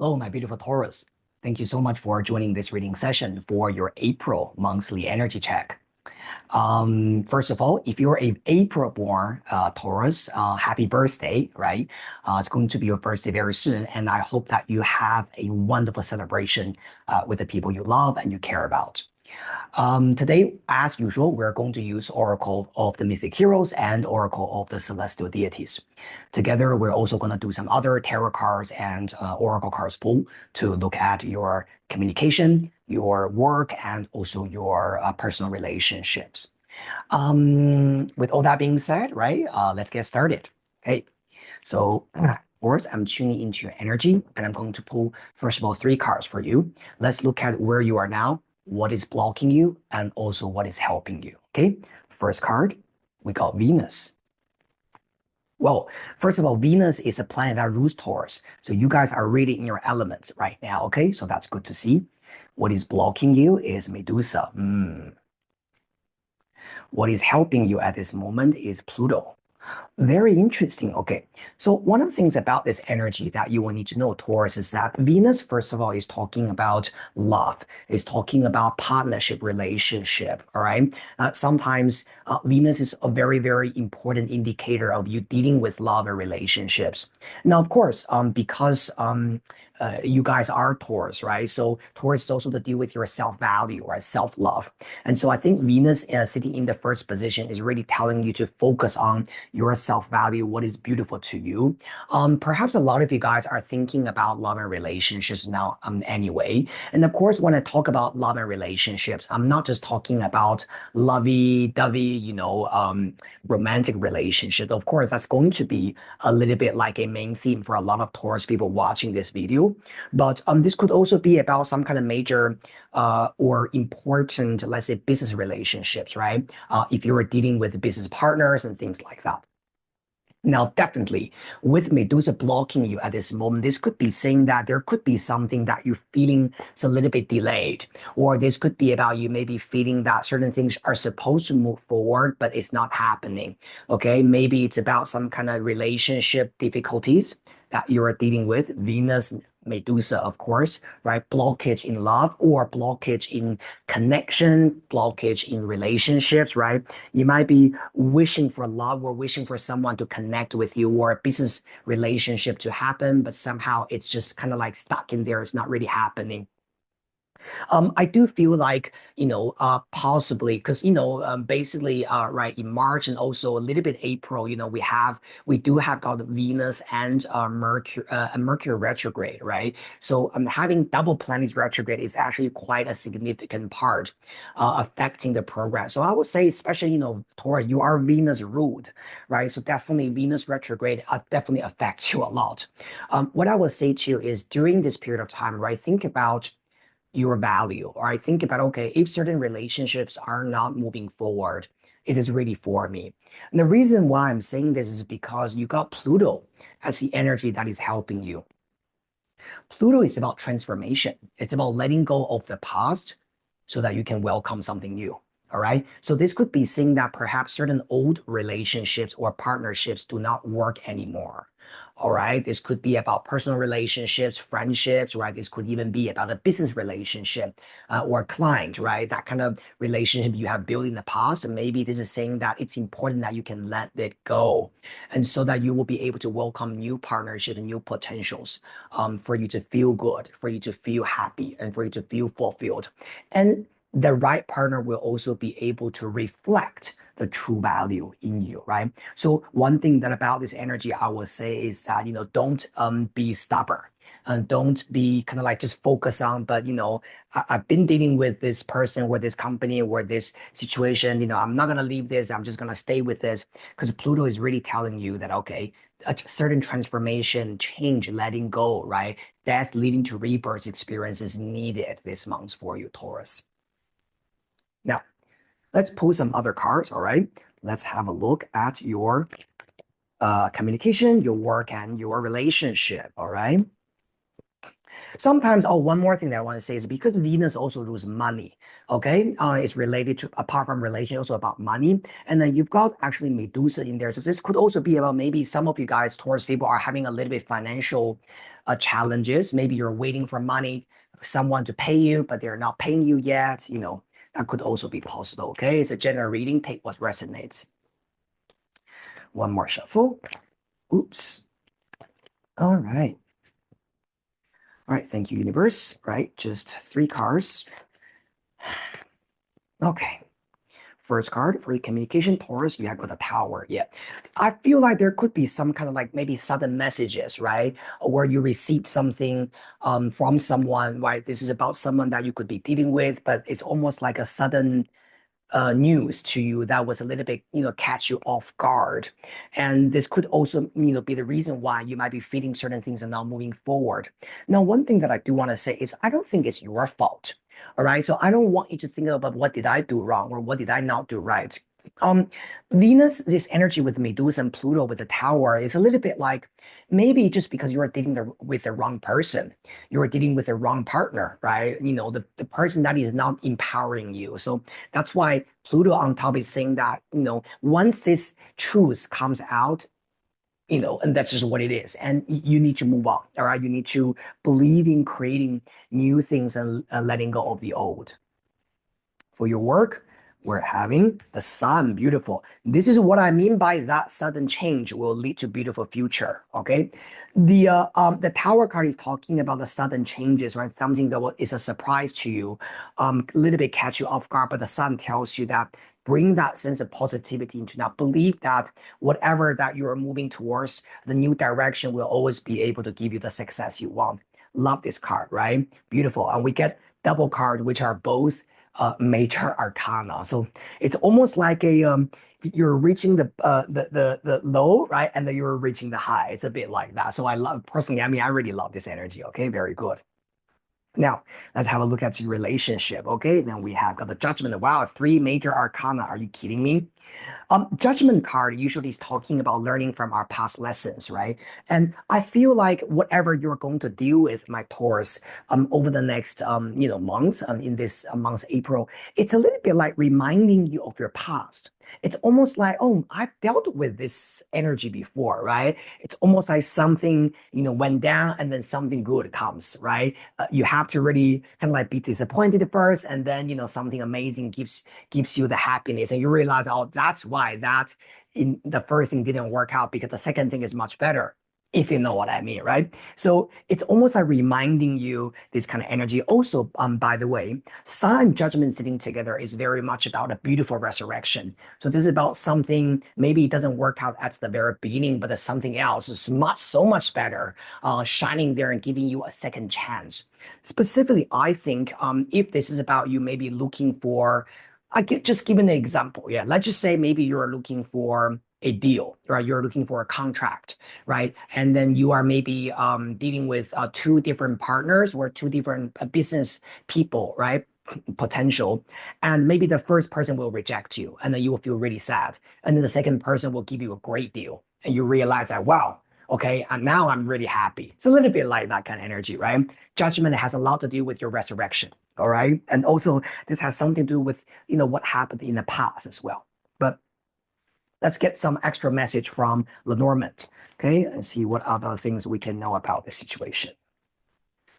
Hello, my beautiful Taurus. Thank you so much for joining this reading session for your April monthly energy check. First of all, if you're a April born Taurus, happy birthday, right? It's going to be your birthday very soon, and I hope that you have a wonderful celebration with the people you love and you care about. Today, as usual, we're going to use Oracle of the Mythic Heroes and Oracle of the Celestial Deities. Together, we're also going to do some other tarot cards and Oracle cards pool to look at your communication, your work, and also your personal relationships. With all that being said, right, let's get started. Okay, so first, I'm tuning into your energy, and I'm going to pull, first of all, 3 cards for you. Let's look at where you are now, what is blocking you, and also what is helping you. Okay, first card, we got Venus. Well, first of all, Venus is a planet that rules Taurus. So you guys are really in your elements right now. Okay, so that's good to see. What is blocking you is Medusa. What is helping you at this moment is Pluto. Very interesting. Okay. So one of the things about this energy that you will need to know, Taurus, is that Venus, first of all, is talking about love, is talking about partnership relationship. All right. Sometimes Venus is a very, very important indicator of you dealing with love and relationships. Now, of course, because you guys are Taurus, right? So Taurus is also to deal with your self-value or self-love. And so I think Venus sitting in the first position is really telling you to focus on your self-value, what is beautiful to you. Perhaps a lot of you guys are thinking about love and relationships now anyway. And of course, when I talk about love and relationships, I'm not just talking about lovey-dovey, romantic relationship. Of course, that's going to be a little bit like a main theme for a lot of Taurus people watching this video. But this could also be about some kind of major or important, let's say, business relationships, right? If you were dealing with business partners and things like that. Now, definitely, with Medusa blocking you at this moment, this could be saying that there could be something that you're feeling is a little bit delayed, or this could be about you maybe feeling that certain things are supposed to move forward, but it's not happening. Okay, maybe it's about some kind of relationship difficulties that you're dealing with. Venus, Medusa, of course, right? Blockage in love or blockage in connection, blockage in relationships, right? You might be wishing for love or wishing for someone to connect with you or a business relationship to happen, but somehow it's just kind of like stuck in there. It's not really happening. I do feel like, possibly because, basically, right, in March and also a little bit April, we do have got Venus and Mercury retrograde, right? So having double planets retrograde is actually quite a significant part affecting the progress. So I would say, especially, Taurus, you are Venus ruled, right? So definitely Venus retrograde definitely affects you a lot. What I would say to you is during this period of time, right, think about your value, or I think about, okay, if certain relationships are not moving forward, is this really for me? And the reason why I'm saying this is because you got Pluto as the energy that is helping you. Pluto is about transformation. It's about letting go of the past so that you can welcome something new. All right. So this could be saying that perhaps certain old relationships or partnerships do not work anymore. All right. This could be about personal relationships, friendships, right? This could even be about a business relationship or a client, right? That kind of relationship you have built in the past. And maybe this is saying that it's important that you can let it go. And so that you will be able to welcome new partnerships and new potentials for you to feel good, for you to feel happy, and for you to feel fulfilled. And the right partner will also be able to reflect the true value in you, right? So one thing that about this energy I would say is that, don't be stubborn and don't be kind of like just focus on, but I've been dealing with this person or this company or this situation, I'm not gonna leave this, I'm just gonna stay with this, because Pluto is really telling you that, okay, a certain transformation, change, letting go, right? Death leading to rebirth experience is needed this month for you, Taurus. Now, let's pull some other cards, all right? Let's have a look at your communication, your work, and your relationship, all right? Sometimes, oh, one more thing that I want to say is because Venus also rules money, okay? It's related to, apart from relation, also about money. And then you've got actually Medusa in there. So this could also be about maybe some of you guys, Taurus people, are having a little bit financial challenges. Maybe you're waiting for money, someone to pay you, but they're not paying you yet. That could also be possible, okay? It's a general reading. Take what resonates. One more shuffle. Oops. All right. All right, thank you, universe. Right, just 3 cards. Okay. First card for your communication, Taurus, you have got the Tower. Yeah. I feel like there could be some kind of like maybe sudden messages, right? Or you received something from someone, right? This is about someone that you could be dealing with, but it's almost like a sudden news to you that was a little bit, catch you off guard. And this could also, be the reason why you might be feeling certain things and now moving forward. Now, one thing that I do want to say is I don't think it's your fault. All right. So I don't want you to think about what did I do wrong or what did I not do right. Um, Venus, this energy with Medusa and Pluto with the Tower is a little bit like maybe just because you are dealing with the wrong person, you are dealing with the wrong partner, right? The person that is not empowering you. So that's why Pluto on top is saying that, once this truth comes out, and that's just what it is. And you need to move on, all right? You need to believe in creating new things and letting go of the old. For your work, we're having the sun, beautiful. This is what I mean by that sudden change will lead to beautiful future. Okay, the Tower card is talking about the sudden changes, right? Something that is a surprise to you, a little bit catch you off guard. But the sun tells you that bring that sense of positivity into that. Believe that whatever that you are moving towards, the new direction will always be able to give you the success you want. Love this card, right? Beautiful. And we get double card, which are both major arcana. So it's almost like you're reaching the low, right? And then you're reaching the high. It's a bit like that. So I love personally, I mean, I really love this energy. Okay, very good. Now, let's have a look at your relationship. Okay, then we have got the judgment. Wow, 3 major arcana. Are you kidding me? Judgment card usually is talking about learning from our past lessons, right? And I feel like whatever you're going to deal with, my Taurus, over the next months, in this month April, it's a little bit like reminding you of your past. It's almost like, oh, I've dealt with this energy before, right? It's almost like something, went down and then something good comes, right? You have to really kind of like be disappointed at first, and then something amazing gives you the happiness, and you realize, oh, that's why that in the first thing didn't work out because the second thing is much better, if you know what I mean, right? So it's almost like reminding you this kind of energy. Also, by the way, sun and judgment sitting together is very much about a beautiful resurrection. So this is about something maybe it doesn't work out at the very beginning, but there's something else is so much better, shining there and giving you a second chance. Specifically, I think if this is about you maybe looking for, just give an example. Yeah, let's just say maybe you're looking for a deal, right? You're looking for a contract, right? And then you are maybe dealing with 2 different partners or 2 different business people, right? Potential. And maybe the first person will reject you, and then you will feel really sad. And then the second person will give you a great deal. And you realize that, wow, okay, and now I'm really happy. It's a little bit like that kind of energy, right? Judgment has a lot to do with your resurrection. All right. And also this has something to do with, what happened in the past as well. But let's get some extra message from Lenormand. Okay, and see what other things we can know about the situation.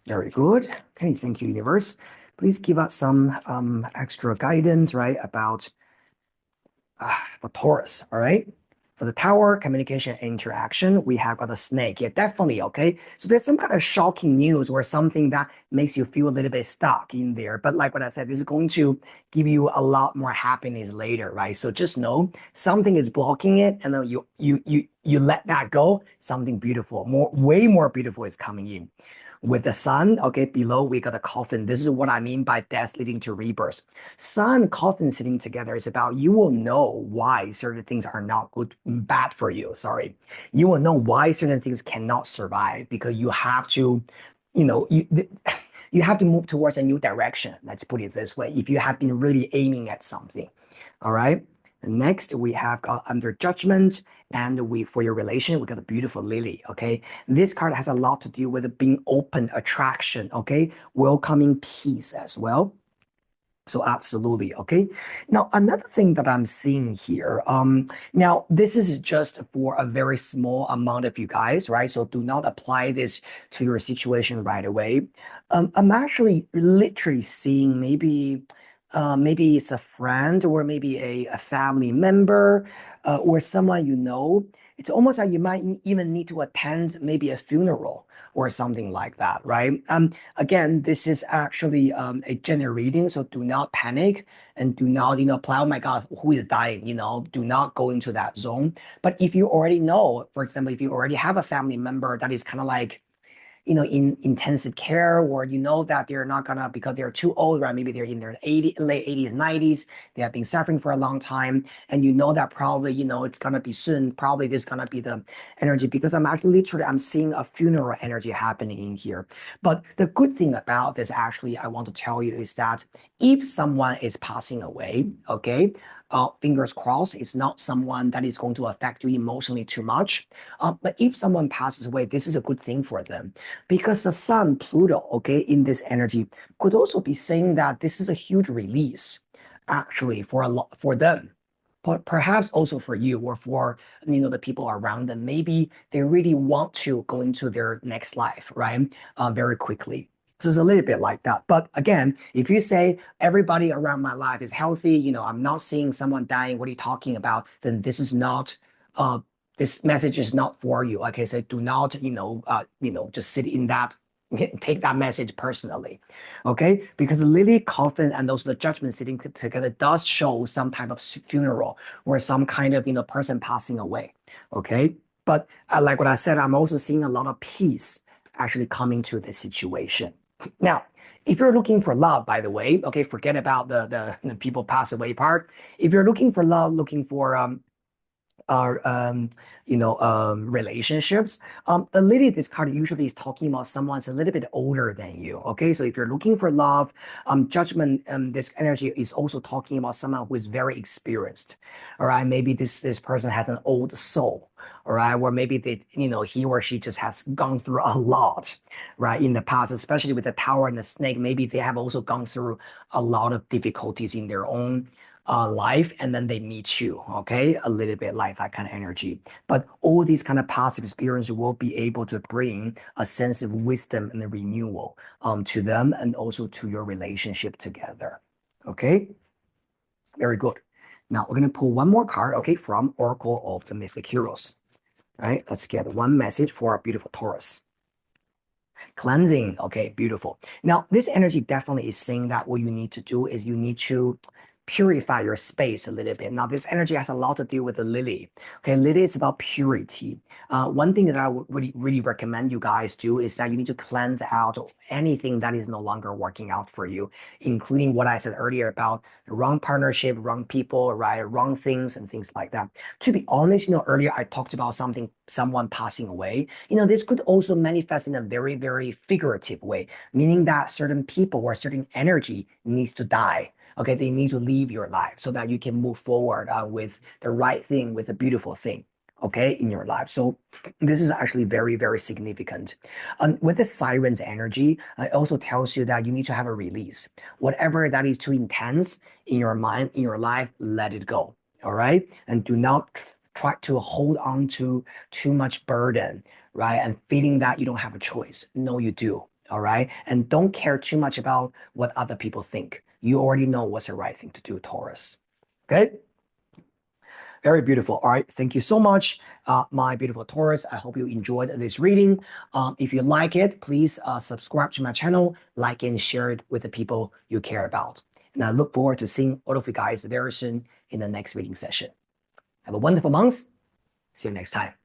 Very good. Okay, thank you, universe. Please give us some extra guidance, right, about for Taurus, all right? For the Tower, communication interaction, we have got a snake. Yeah, definitely, okay? So there's some kind of shocking news or something that makes you feel a little bit stuck in there. But like what I said, this is going to give you a lot more happiness later, right? So just know something is blocking it, and then you let that go, something beautiful, way more beautiful is coming in. With the sun, okay, below we got a coffin. This is what I mean by death leading to rebirth. Sun, coffin sitting together is about you will know why certain things are not good, bad for you. Sorry. You will know why certain things cannot survive because you have to, you know, you, you have to move towards a new direction. Let's put it this way. If you have been really aiming at something, all right? And next, we have got under judgment, and we for your relation, we got a beautiful lily. Okay, this card has a lot to do with being open, attraction. Okay, welcoming peace as well. So absolutely, okay. Now another thing that I'm seeing here, now this is just for a very small amount of you guys, right? So do not apply this to your situation right away. I'm actually literally seeing maybe it's a friend or maybe a family member or someone you know. It's almost like you might even need to attend maybe a funeral or something like that, right? Again, this is actually a general reading, so do not panic and do not, apply, oh my God, who is dying? Do not go into that zone. But if you already know, for example, if you already have a family member that is kind of like, in intensive care, or you know that they're not gonna because they're too old, right? Maybe they're in their late 80s, 90s, they have been suffering for a long time, and you know that probably, it's gonna be soon, probably this is gonna be the energy because I'm actually literally I'm seeing a funeral energy happening in here. But the good thing about this, actually, I want to tell you is that if someone is passing away, okay, fingers crossed, it's not someone that is going to affect you emotionally too much. But if someone passes away, this is a good thing for them because the sun, Pluto, okay, in this energy could also be saying that this is a huge release, actually, for a lot for them. But perhaps also for you or for the people around them. Maybe they really want to go into their next life, right? Very quickly. So it's a little bit like that. But again, if you say everybody around my life is healthy, I'm not seeing someone dying, what are you talking about? Then this is not this message is not for you. Like I said, do not, just sit in that, take that message personally. Okay. Because the lily coffin and also the judgment sitting together does show some type of funeral or some kind of, person passing away. Okay. But like what I said, I'm also seeing a lot of peace actually coming to this situation. Now, if you're looking for love, by the way, okay, forget about the people pass away part. If you're looking for love, looking for our relationships, the lady this card usually is talking about someone's a little bit older than you. Okay, so if you're looking for love, judgment, this energy is also talking about someone who is very experienced. All right, maybe this person has an old soul. All right, or maybe he or she just has gone through a lot, right, in the past, especially with the tower and the snake. Maybe they have also gone through a lot of difficulties in their own life, and then they meet you, okay, a little bit like that kind of energy. But all these kind of past experience will be able to bring a sense of wisdom and a renewal to them and also to your relationship together. Okay, very good. Now we're going to pull one more card, okay, from Oracle of the Mythic Heroes. All right, let's get one message for our beautiful Taurus. Cleansing. Okay, beautiful. Now, this energy definitely is saying that what you need to do is you need to purify your space a little bit. Now, this energy has a lot to do with the lily. Okay, lily is about purity. One thing that I would really, really recommend you guys do is that you need to cleanse out anything that is no longer working out for you, including what I said earlier about the wrong partnership, wrong people, right, wrong things, and things like that. To be honest, earlier I talked about someone passing away. This could also manifest in a very, very figurative way, meaning that certain people or certain energy needs to die. Okay, they need to leave your life so that you can move forward with the right thing, with a beautiful thing, okay, in your life. So this is actually very, very significant. With the siren's energy, it also tells you that you need to have a release. Whatever that is too intense in your mind, in your life, let it go. All right. And do not try to hold on to too much burden, right? And feeling that you don't have a choice. No, you do. All right. And don't care too much about what other people think. You already know what's the right thing to do, Taurus. Okay. Very beautiful. All right. Thank you so much, my beautiful Taurus. I hope you enjoyed this reading. If you like it, please subscribe to my channel, like and share it with the people you care about. And I look forward to seeing all of you guys very soon in the next reading session. Have a wonderful month. See you next time.